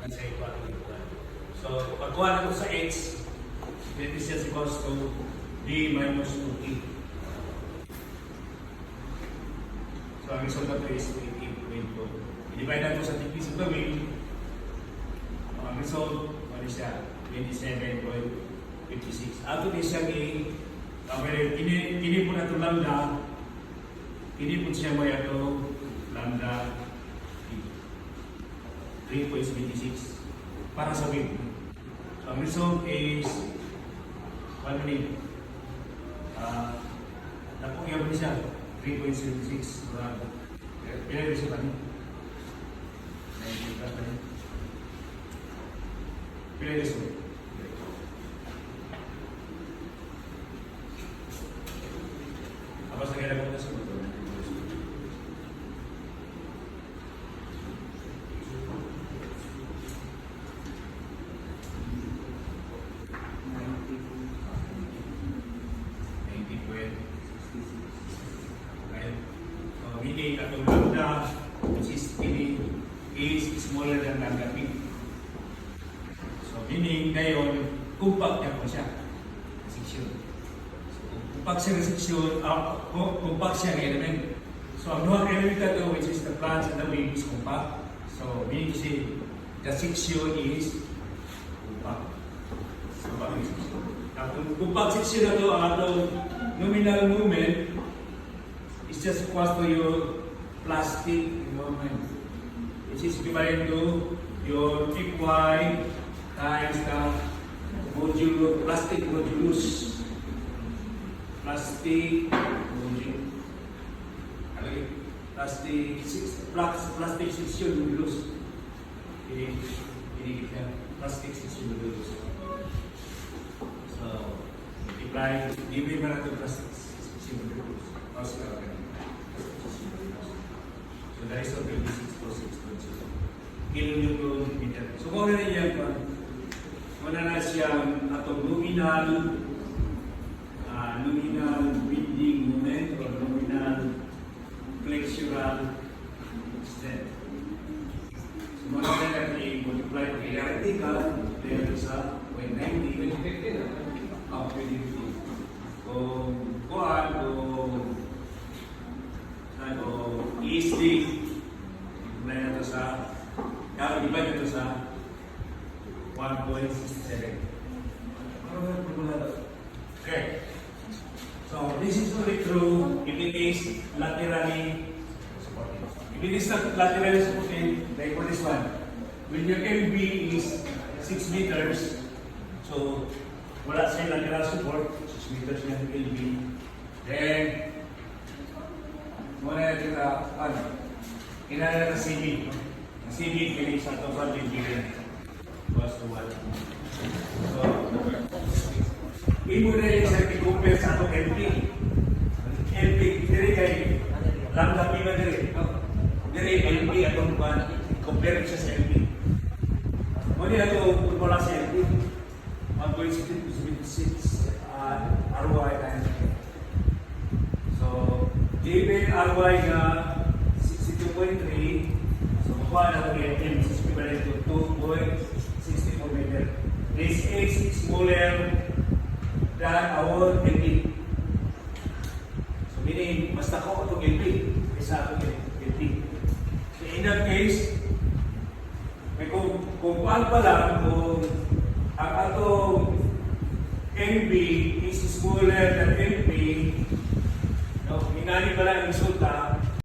Nasa ito at ito. So, pagkuha na ito sa H, this is equals to B minus 2T. So, ang result na ito is 18.2. I-divide na ito sa thickness of the wing. Ang result, ano siya? 27.56. Ato din siya kini po na ito lambda. Kini po siya may ito lambda 3.76 para sa wing. So, ang result is ano ni? Napukyaw mo siya 3.76. Ilan rin siya pa niya? Ilan rin siya? Tapos nagkala ko na sa motor. Meaning atong lambda, which is smaller than lambda p. So meaning ngayon, compact niya po siya. Section. So compact siya na section, compact siya na element. So ang duha element na ito, which is the plants and the wing, is compact. So meaning to say, the section is compact. So bakit section? Ang compact section na ito, ang atong nominal movement, it's just equals to your plastic movement, which is equivalent to your Fy times the modulus, plastic modulus. Plastic modulus. Plastic section modulus. Ini kita plastic section modulus. So, multiply, divide mana tu plastic section modulus. So that is 26.6. Kilonewton-meter. So kung ano yan pa, wala na siyang atong nominal bending moment or nominal flexural extent. So mga na i-multiply ko i-article dahil sa 0.90 up to 50. Kung easily na ito sa iba ito sa 1.67. Okay. So this is only true if it is laterally supported. If it is not laterally supported, like for this one, when your LB is 6 meters, so wala sa lateral support, 6 meters yung LB, then muna natin kinala na CD. Ang CD, kini sa total engineering was to what? So, imo na yung sa i-compare sa itong LP. LP, diri kay lambda P ba diri? Diri, LP atong kuhan, compare siya sa LP. Muna na ito, wala sa LP. 1.76 ROI times. So, given RY na 62.3, so makuha na ito yung which is equivalent to 2.64 meter. This is smaller than our LP. So meaning, mas nako itong LP kaysa itong LP. So in that case, kung paano pa lang, kung ang atong NB is smaller than LP, ingani pala ang resulta,